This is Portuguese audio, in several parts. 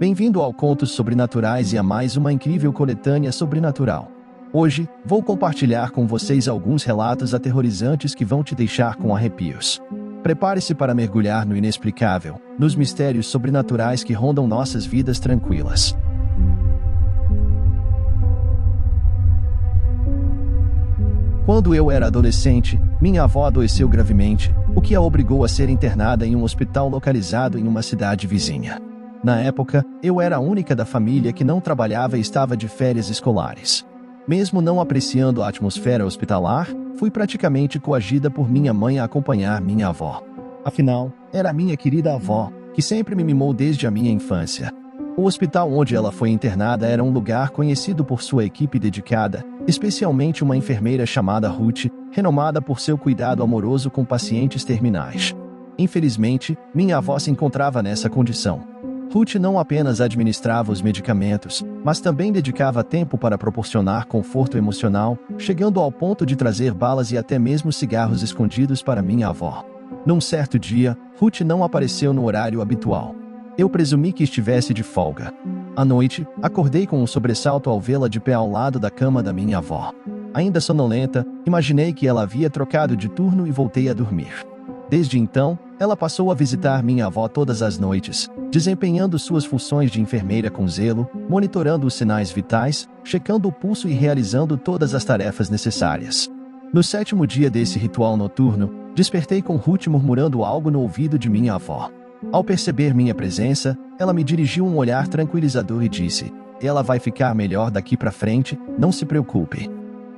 Bem-vindo ao Contos Sobrenaturais e a mais uma incrível coletânea sobrenatural. Hoje, vou compartilhar com vocês alguns relatos aterrorizantes que vão te deixar com arrepios. Prepare-se para mergulhar no inexplicável, nos mistérios sobrenaturais que rondam nossas vidas tranquilas. Quando eu era adolescente, minha avó adoeceu gravemente, o que a obrigou a ser internada em um hospital localizado em uma cidade vizinha. Na época, eu era a única da família que não trabalhava e estava de férias escolares. Mesmo não apreciando a atmosfera hospitalar, fui praticamente coagida por minha mãe a acompanhar minha avó. Afinal, era minha querida avó, que sempre me mimou desde a minha infância. O hospital onde ela foi internada era um lugar conhecido por sua equipe dedicada, especialmente uma enfermeira chamada Ruth, renomada por seu cuidado amoroso com pacientes terminais. Infelizmente, minha avó se encontrava nessa condição. Ruth não apenas administrava os medicamentos, mas também dedicava tempo para proporcionar conforto emocional, chegando ao ponto de trazer balas e até mesmo cigarros escondidos para minha avó. Num certo dia, Ruth não apareceu no horário habitual. Eu presumi que estivesse de folga. À noite, acordei com um sobressalto ao vê-la de pé ao lado da cama da minha avó. Ainda sonolenta, imaginei que ela havia trocado de turno e voltei a dormir. Desde então, ela passou a visitar minha avó todas as noites, desempenhando suas funções de enfermeira com zelo, monitorando os sinais vitais, checando o pulso e realizando todas as tarefas necessárias. No 7º dia desse ritual noturno, despertei com Ruth murmurando algo no ouvido de minha avó. Ao perceber minha presença, ela me dirigiu um olhar tranquilizador e disse: "Ela vai ficar melhor daqui pra frente, não se preocupe."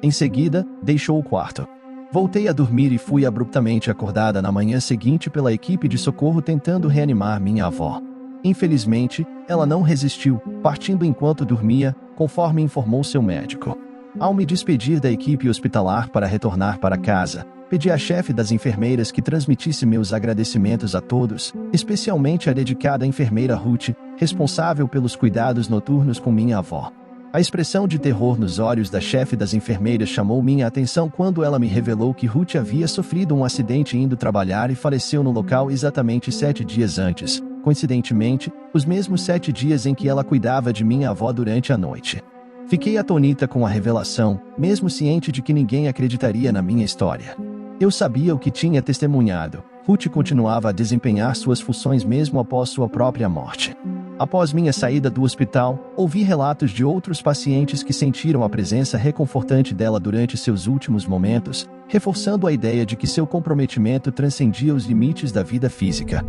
Em seguida, deixou o quarto. Voltei a dormir e fui abruptamente acordada na manhã seguinte pela equipe de socorro tentando reanimar minha avó. Infelizmente, ela não resistiu, partindo enquanto dormia, conforme informou seu médico. Ao me despedir da equipe hospitalar para retornar para casa, pedi à chefe das enfermeiras que transmitisse meus agradecimentos a todos, especialmente à dedicada enfermeira Ruth, responsável pelos cuidados noturnos com minha avó. A expressão de terror nos olhos da chefe das enfermeiras chamou minha atenção quando ela me revelou que Ruth havia sofrido um acidente indo trabalhar e faleceu no local exatamente 7 dias antes, coincidentemente, os mesmos 7 dias em que ela cuidava de minha avó durante a noite. Fiquei atônita com a revelação, mesmo ciente de que ninguém acreditaria na minha história. Eu sabia o que tinha testemunhado. Ruth continuava a desempenhar suas funções mesmo após sua própria morte. Após minha saída do hospital, ouvi relatos de outros pacientes que sentiram a presença reconfortante dela durante seus últimos momentos, reforçando a ideia de que seu comprometimento transcendia os limites da vida física.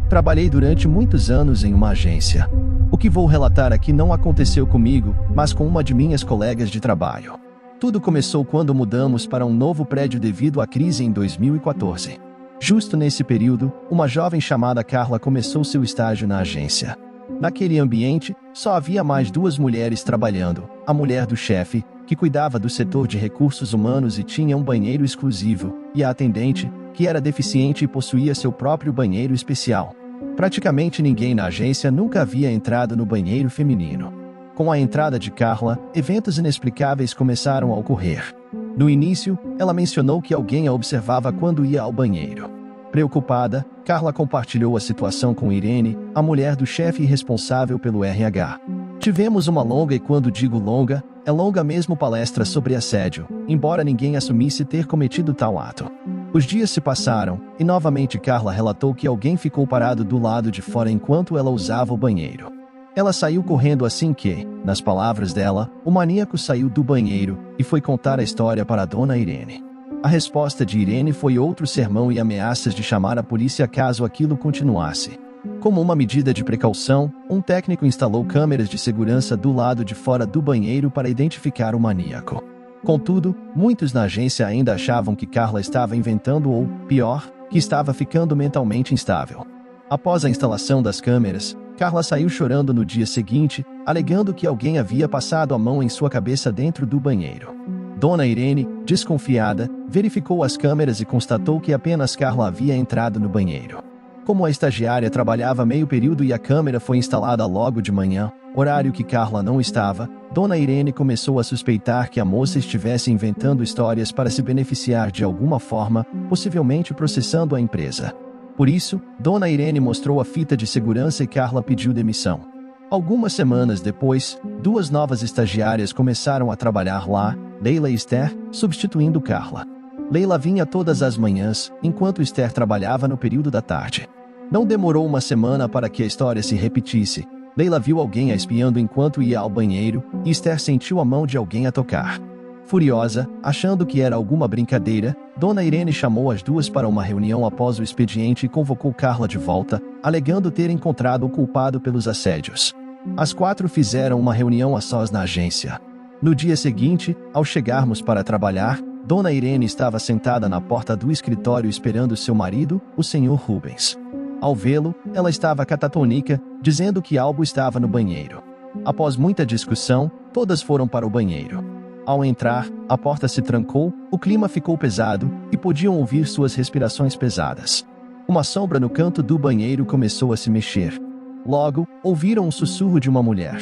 Trabalhei durante muitos anos em uma agência. O que vou relatar aqui não aconteceu comigo, mas com uma de minhas colegas de trabalho. Tudo começou quando mudamos para um novo prédio devido à crise em 2014. Justo nesse período, uma jovem chamada Carla começou seu estágio na agência. Naquele ambiente, só havia mais 2 mulheres trabalhando: a mulher do chefe, que cuidava do setor de recursos humanos e tinha um banheiro exclusivo, e a atendente, que era deficiente e possuía seu próprio banheiro especial. Praticamente ninguém na agência nunca havia entrado no banheiro feminino. Com a entrada de Carla, eventos inexplicáveis começaram a ocorrer. No início, ela mencionou que alguém a observava quando ia ao banheiro. Preocupada, Carla compartilhou a situação com Irene, a mulher do chefe e responsável pelo RH. Tivemos uma longa, e quando digo longa, é longa mesmo, palestra sobre assédio, embora ninguém assumisse ter cometido tal ato. Os dias se passaram, e novamente Carla relatou que alguém ficou parado do lado de fora enquanto ela usava o banheiro. Ela saiu correndo assim que, nas palavras dela, o maníaco saiu do banheiro e foi contar a história para a dona Irene. A resposta de Irene foi outro sermão e ameaças de chamar a polícia caso aquilo continuasse. Como uma medida de precaução, um técnico instalou câmeras de segurança do lado de fora do banheiro para identificar o maníaco. Contudo, muitos na agência ainda achavam que Carla estava inventando ou, pior, que estava ficando mentalmente instável. Após a instalação das câmeras, Carla saiu chorando no dia seguinte, alegando que alguém havia passado a mão em sua cabeça dentro do banheiro. Dona Irene, desconfiada, verificou as câmeras e constatou que apenas Carla havia entrado no banheiro. Como a estagiária trabalhava meio período e a câmera foi instalada logo de manhã, horário que Carla não estava, Dona Irene começou a suspeitar que a moça estivesse inventando histórias para se beneficiar de alguma forma, possivelmente processando a empresa. Por isso, Dona Irene mostrou a fita de segurança e Carla pediu demissão. Algumas semanas depois, 2 novas estagiárias começaram a trabalhar lá, Leila e Esther, substituindo Carla. Leila vinha todas as manhãs, enquanto Esther trabalhava no período da tarde. Não demorou uma semana para que a história se repetisse. Leila viu alguém a espiando enquanto ia ao banheiro, e Esther sentiu a mão de alguém a tocar. Furiosa, achando que era alguma brincadeira, Dona Irene chamou as duas para uma reunião após o expediente e convocou Carla de volta, alegando ter encontrado o culpado pelos assédios. As 4 fizeram uma reunião a sós na agência. No dia seguinte, ao chegarmos para trabalhar, Dona Irene estava sentada na porta do escritório esperando seu marido, o Sr. Rubens. Ao vê-lo, ela estava catatônica, dizendo que algo estava no banheiro. Após muita discussão, todas foram para o banheiro. Ao entrar, a porta se trancou, o clima ficou pesado, e podiam ouvir suas respirações pesadas. Uma sombra no canto do banheiro começou a se mexer. Logo, ouviram um sussurro de uma mulher.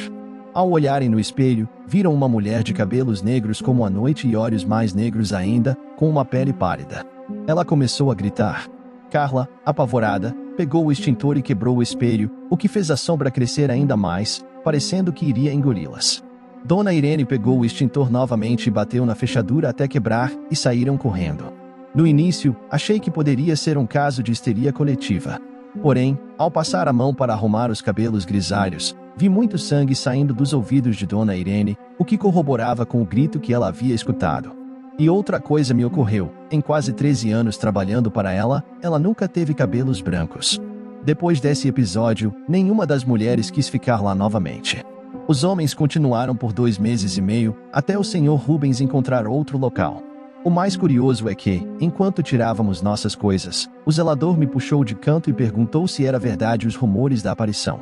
Ao olharem no espelho, viram uma mulher de cabelos negros como a noite e olhos mais negros ainda, com uma pele pálida. Ela começou a gritar. Carla, apavorada, pegou o extintor e quebrou o espelho, o que fez a sombra crescer ainda mais, parecendo que iria engoli-las. Dona Irene pegou o extintor novamente e bateu na fechadura até quebrar, e saíram correndo. No início, achei que poderia ser um caso de histeria coletiva. Porém, ao passar a mão para arrumar os cabelos grisalhos, vi muito sangue saindo dos ouvidos de Dona Irene, o que corroborava com o grito que ela havia escutado. E outra coisa me ocorreu: em quase 13 anos trabalhando para ela, ela nunca teve cabelos brancos. Depois desse episódio, nenhuma das mulheres quis ficar lá novamente. Os homens continuaram por 2 meses e meio, até o Sr. Rubens encontrar outro local. O mais curioso é que, enquanto tirávamos nossas coisas, o zelador me puxou de canto e perguntou se era verdade os rumores da aparição.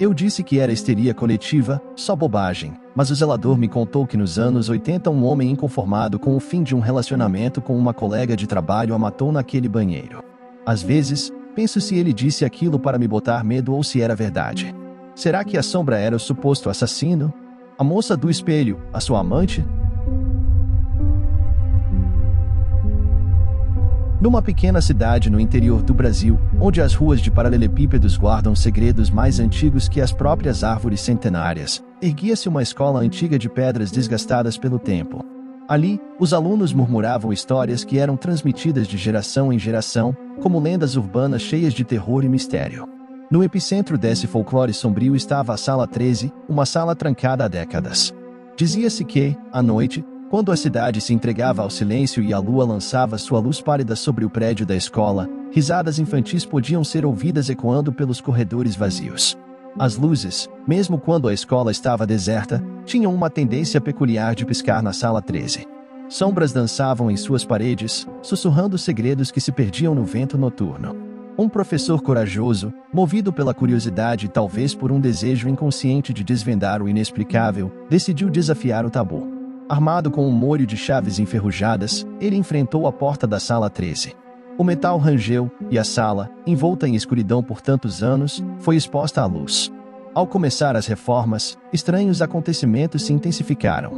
Eu disse que era histeria coletiva, só bobagem, mas o zelador me contou que nos anos 80 um homem inconformado com o fim de um relacionamento com uma colega de trabalho a matou naquele banheiro. Às vezes, penso se ele disse aquilo para me botar medo ou se era verdade. Será que a sombra era o suposto assassino? A moça do espelho, a sua amante? Numa pequena cidade no interior do Brasil, onde as ruas de paralelepípedos guardam segredos mais antigos que as próprias árvores centenárias, erguia-se uma escola antiga de pedras desgastadas pelo tempo. Ali, os alunos murmuravam histórias que eram transmitidas de geração em geração, como lendas urbanas cheias de terror e mistério. No epicentro desse folclore sombrio estava a Sala 13, uma sala trancada há décadas. Dizia-se que, à noite, quando a cidade se entregava ao silêncio e a lua lançava sua luz pálida sobre o prédio da escola, risadas infantis podiam ser ouvidas ecoando pelos corredores vazios. As luzes, mesmo quando a escola estava deserta, tinham uma tendência peculiar de piscar na Sala 13. Sombras dançavam em suas paredes, sussurrando segredos que se perdiam no vento noturno. Um professor corajoso, movido pela curiosidade e talvez por um desejo inconsciente de desvendar o inexplicável, decidiu desafiar o tabu. Armado com um molho de chaves enferrujadas, ele enfrentou a porta da Sala 13. O metal rangeu, e a sala, envolta em escuridão por tantos anos, foi exposta à luz. Ao começar as reformas, estranhos acontecimentos se intensificaram.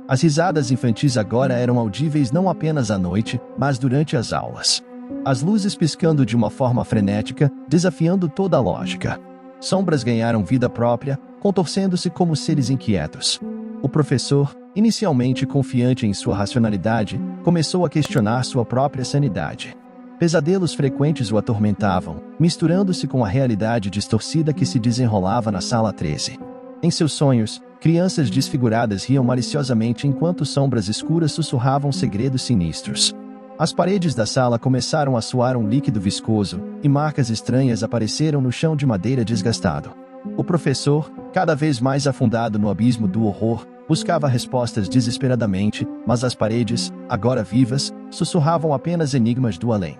As risadas infantis agora eram audíveis não apenas à noite, mas durante as aulas. As luzes piscando de uma forma frenética, desafiando toda a lógica. Sombras ganharam vida própria, contorcendo-se como seres inquietos. O professor, inicialmente confiante em sua racionalidade, começou a questionar sua própria sanidade. Pesadelos frequentes o atormentavam, misturando-se com a realidade distorcida que se desenrolava na Sala 13. Em seus sonhos, crianças desfiguradas riam maliciosamente enquanto sombras escuras sussurravam segredos sinistros. As paredes da sala começaram a suar um líquido viscoso, e marcas estranhas apareceram no chão de madeira desgastado. O professor, cada vez mais afundado no abismo do horror, buscava respostas desesperadamente, mas as paredes, agora vivas, sussurravam apenas enigmas do além.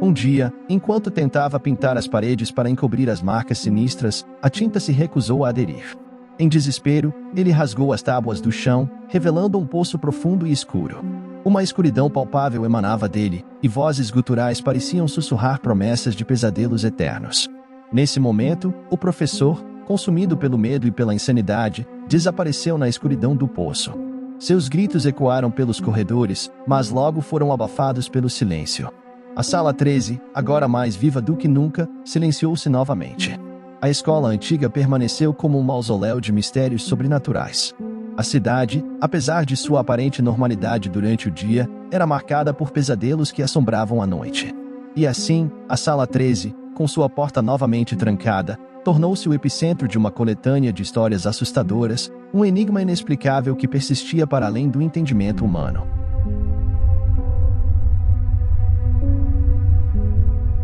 Um dia, enquanto tentava pintar as paredes para encobrir as marcas sinistras, a tinta se recusou a aderir. Em desespero, ele rasgou as tábuas do chão, revelando um poço profundo e escuro. Uma escuridão palpável emanava dele, e vozes guturais pareciam sussurrar promessas de pesadelos eternos. Nesse momento, o professor, consumido pelo medo e pela insanidade, desapareceu na escuridão do poço. Seus gritos ecoaram pelos corredores, mas logo foram abafados pelo silêncio. A sala 13, agora mais viva do que nunca, silenciou-se novamente. A escola antiga permaneceu como um mausoléu de mistérios sobrenaturais. A cidade, apesar de sua aparente normalidade durante o dia, era marcada por pesadelos que assombravam a noite. E assim, a sala 13, com sua porta novamente trancada, tornou-se o epicentro de uma coletânea de histórias assustadoras, um enigma inexplicável que persistia para além do entendimento humano.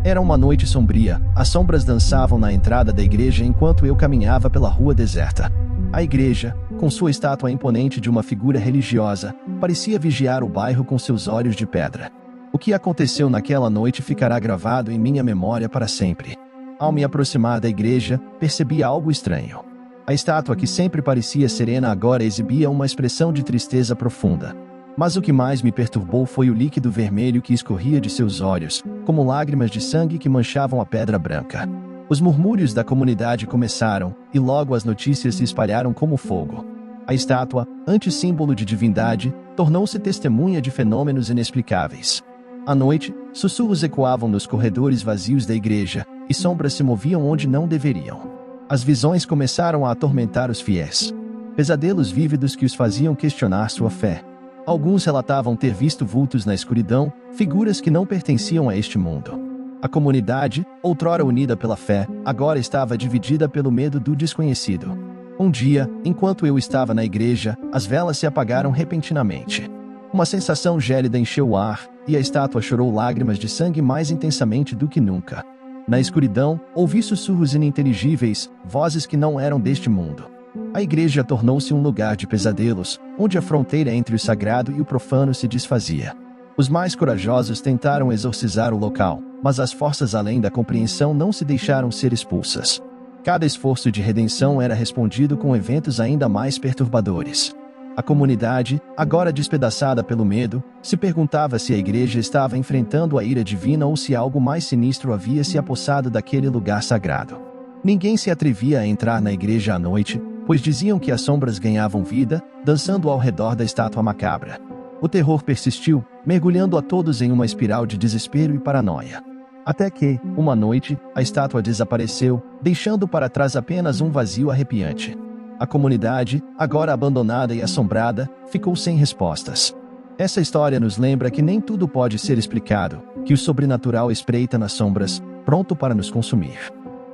Era uma noite sombria, as sombras dançavam na entrada da igreja enquanto eu caminhava pela rua deserta. A igreja, com sua estátua imponente de uma figura religiosa, parecia vigiar o bairro com seus olhos de pedra. O que aconteceu naquela noite ficará gravado em minha memória para sempre. Ao me aproximar da igreja, percebi algo estranho. A estátua que sempre parecia serena agora exibia uma expressão de tristeza profunda. Mas o que mais me perturbou foi o líquido vermelho que escorria de seus olhos, como lágrimas de sangue que manchavam a pedra branca. Os murmúrios da comunidade começaram, e logo as notícias se espalharam como fogo. A estátua, antes símbolo de divindade, tornou-se testemunha de fenômenos inexplicáveis. À noite, sussurros ecoavam nos corredores vazios da igreja, e sombras se moviam onde não deveriam. As visões começaram a atormentar os fiéis. Pesadelos vívidos que os faziam questionar sua fé. Alguns relatavam ter visto vultos na escuridão, figuras que não pertenciam a este mundo. A comunidade, outrora unida pela fé, agora estava dividida pelo medo do desconhecido. Um dia, enquanto eu estava na igreja, as velas se apagaram repentinamente. Uma sensação gélida encheu o ar, e a estátua chorou lágrimas de sangue mais intensamente do que nunca. Na escuridão, ouvi sussurros ininteligíveis, vozes que não eram deste mundo. A igreja tornou-se um lugar de pesadelos, onde a fronteira entre o sagrado e o profano se desfazia. Os mais corajosos tentaram exorcizar o local, mas as forças além da compreensão não se deixaram ser expulsas. Cada esforço de redenção era respondido com eventos ainda mais perturbadores. A comunidade, agora despedaçada pelo medo, se perguntava se a igreja estava enfrentando a ira divina ou se algo mais sinistro havia se apossado daquele lugar sagrado. Ninguém se atrevia a entrar na igreja à noite, pois diziam que as sombras ganhavam vida, dançando ao redor da estátua macabra. O terror persistiu, mergulhando a todos em uma espiral de desespero e paranoia. Até que, uma noite, a estátua desapareceu, deixando para trás apenas um vazio arrepiante. A comunidade, agora abandonada e assombrada, ficou sem respostas. Essa história nos lembra que nem tudo pode ser explicado, que o sobrenatural espreita nas sombras, pronto para nos consumir.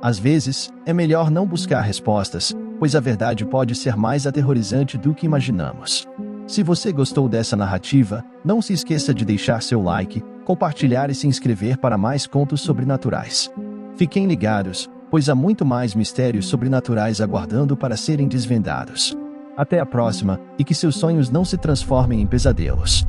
Às vezes, é melhor não buscar respostas, pois a verdade pode ser mais aterrorizante do que imaginamos. Se você gostou dessa narrativa, não se esqueça de deixar seu like, compartilhar e se inscrever para mais contos sobrenaturais. Fiquem ligados, pois há muito mais mistérios sobrenaturais aguardando para serem desvendados. Até a próxima, e que seus sonhos não se transformem em pesadelos.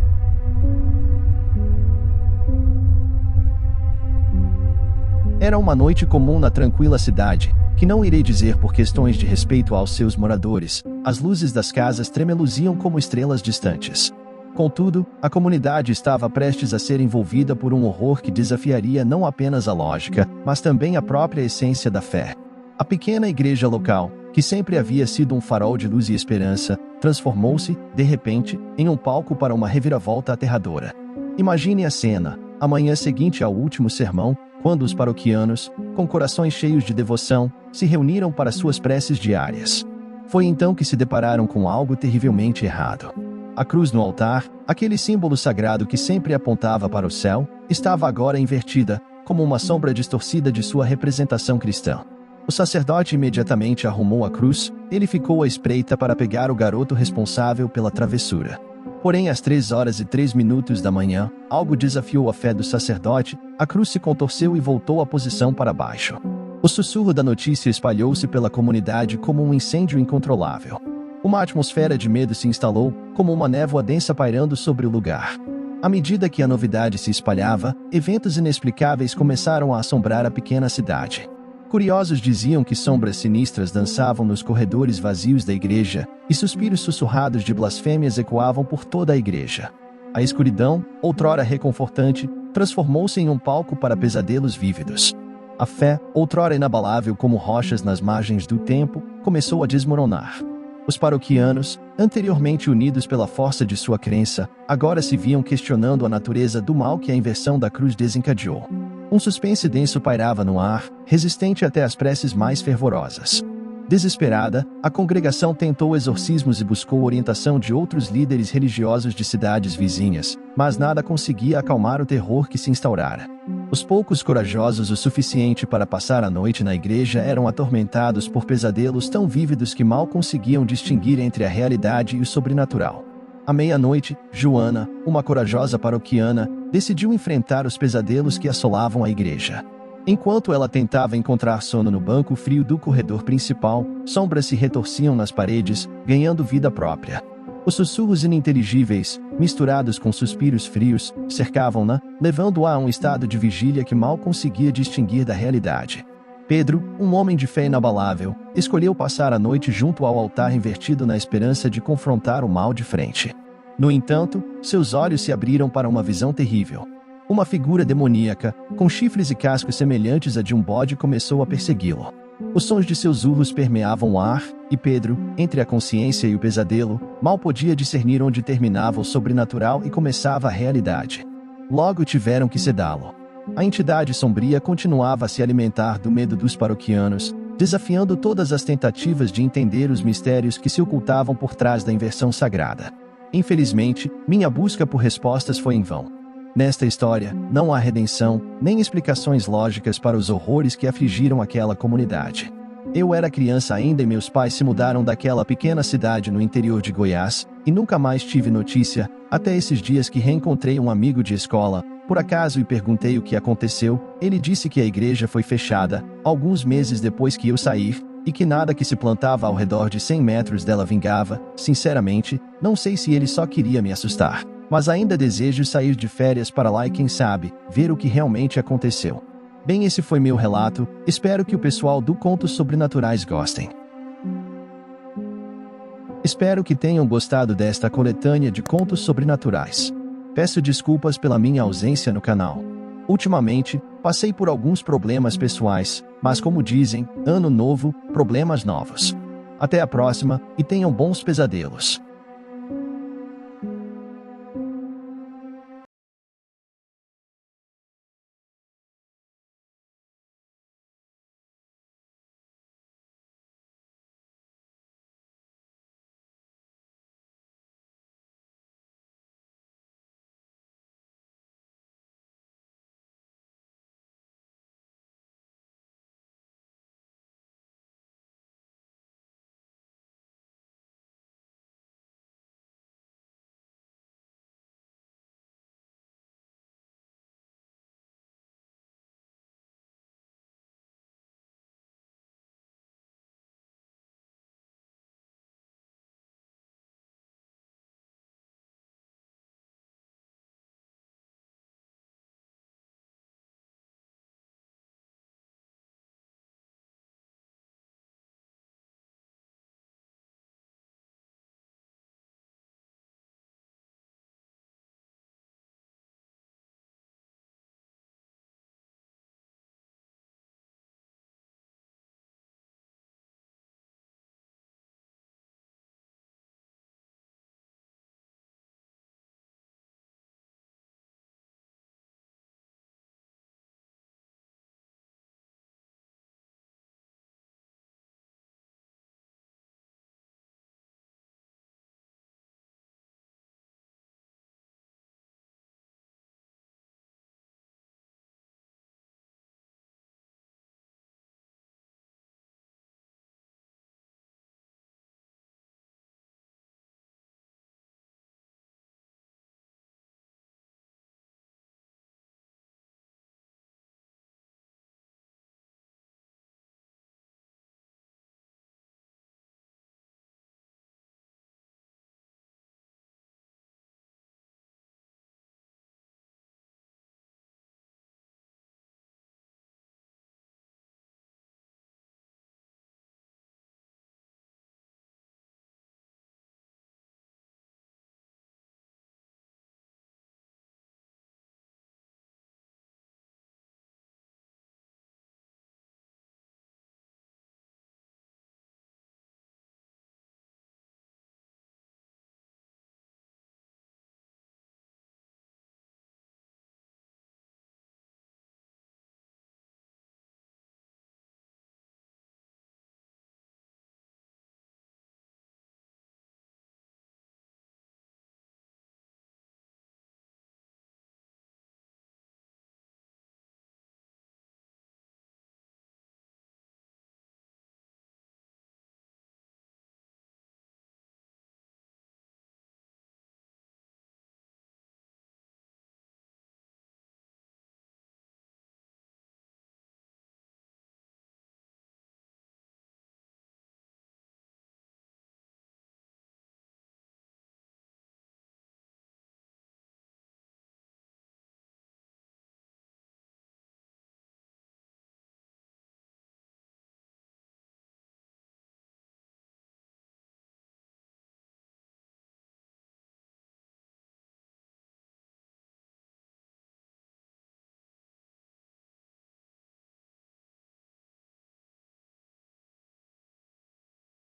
Era uma noite comum na tranquila cidade, que não irei dizer por questões de respeito aos seus moradores, as luzes das casas tremeluziam como estrelas distantes. Contudo, a comunidade estava prestes a ser envolvida por um horror que desafiaria não apenas a lógica, mas também a própria essência da fé. A pequena igreja local, que sempre havia sido um farol de luz e esperança, transformou-se, de repente, em um palco para uma reviravolta aterradora. Imagine a cena, a manhã seguinte ao último sermão, quando os paroquianos, com corações cheios de devoção, se reuniram para suas preces diárias. Foi então que se depararam com algo terrivelmente errado. A cruz no altar, aquele símbolo sagrado que sempre apontava para o céu, estava agora invertida, como uma sombra distorcida de sua representação cristã. O sacerdote imediatamente arrumou a cruz, ele ficou à espreita para pegar o garoto responsável pela travessura. Porém, às 3h03 da manhã, algo desafiou a fé do sacerdote, a cruz se contorceu e voltou à posição para baixo. O sussurro da notícia espalhou-se pela comunidade como um incêndio incontrolável. Uma atmosfera de medo se instalou, como uma névoa densa pairando sobre o lugar. À medida que a novidade se espalhava, eventos inexplicáveis começaram a assombrar a pequena cidade. Curiosos diziam que sombras sinistras dançavam nos corredores vazios da igreja, e suspiros sussurrados de blasfêmias ecoavam por toda a igreja. A escuridão, outrora reconfortante, transformou-se em um palco para pesadelos vívidos. A fé, outrora inabalável como rochas nas margens do tempo, começou a desmoronar. Os paroquianos, anteriormente unidos pela força de sua crença, agora se viam questionando a natureza do mal que a inversão da cruz desencadeou. Um suspense denso pairava no ar, resistente até às preces mais fervorosas. Desesperada, a congregação tentou exorcismos e buscou orientação de outros líderes religiosos de cidades vizinhas, mas nada conseguia acalmar o terror que se instaurara. Os poucos corajosos o suficiente para passar a noite na igreja eram atormentados por pesadelos tão vívidos que mal conseguiam distinguir entre a realidade e o sobrenatural. À meia-noite, Joana, uma corajosa paroquiana, decidiu enfrentar os pesadelos que assolavam a igreja. Enquanto ela tentava encontrar sono no banco frio do corredor principal, sombras se retorciam nas paredes, ganhando vida própria. Os sussurros ininteligíveis, misturados com suspiros frios, cercavam-na, levando-a a um estado de vigília que mal conseguia distinguir da realidade. Pedro, um homem de fé inabalável, escolheu passar a noite junto ao altar invertido na esperança de confrontar o mal de frente. No entanto, seus olhos se abriram para uma visão terrível. Uma figura demoníaca, com chifres e cascos semelhantes a de um bode, começou a persegui-lo. Os sons de seus urros permeavam o ar, e Pedro, entre a consciência e o pesadelo, mal podia discernir onde terminava o sobrenatural e começava a realidade. Logo tiveram que sedá-lo. A entidade sombria continuava a se alimentar do medo dos paroquianos, desafiando todas as tentativas de entender os mistérios que se ocultavam por trás da inversão sagrada. Infelizmente, minha busca por respostas foi em vão. Nesta história, não há redenção, nem explicações lógicas para os horrores que afligiram aquela comunidade. Eu era criança ainda e meus pais se mudaram daquela pequena cidade no interior de Goiás, e nunca mais tive notícia, até esses dias que reencontrei um amigo de escola, por acaso, e perguntei o que aconteceu. Ele disse que a igreja foi fechada, alguns meses depois que eu sair, e que nada que se plantava ao redor de 100 metros dela vingava. Sinceramente, não sei se ele só queria me assustar. Mas ainda desejo sair de férias para lá e, quem sabe, ver o que realmente aconteceu. Bem, esse foi meu relato, espero que o pessoal do Contos Sobrenaturais gostem. Espero que tenham gostado desta coletânea de contos sobrenaturais. Peço desculpas pela minha ausência no canal. Ultimamente, passei por alguns problemas pessoais, mas como dizem, ano novo, problemas novos. Até a próxima, e tenham bons pesadelos.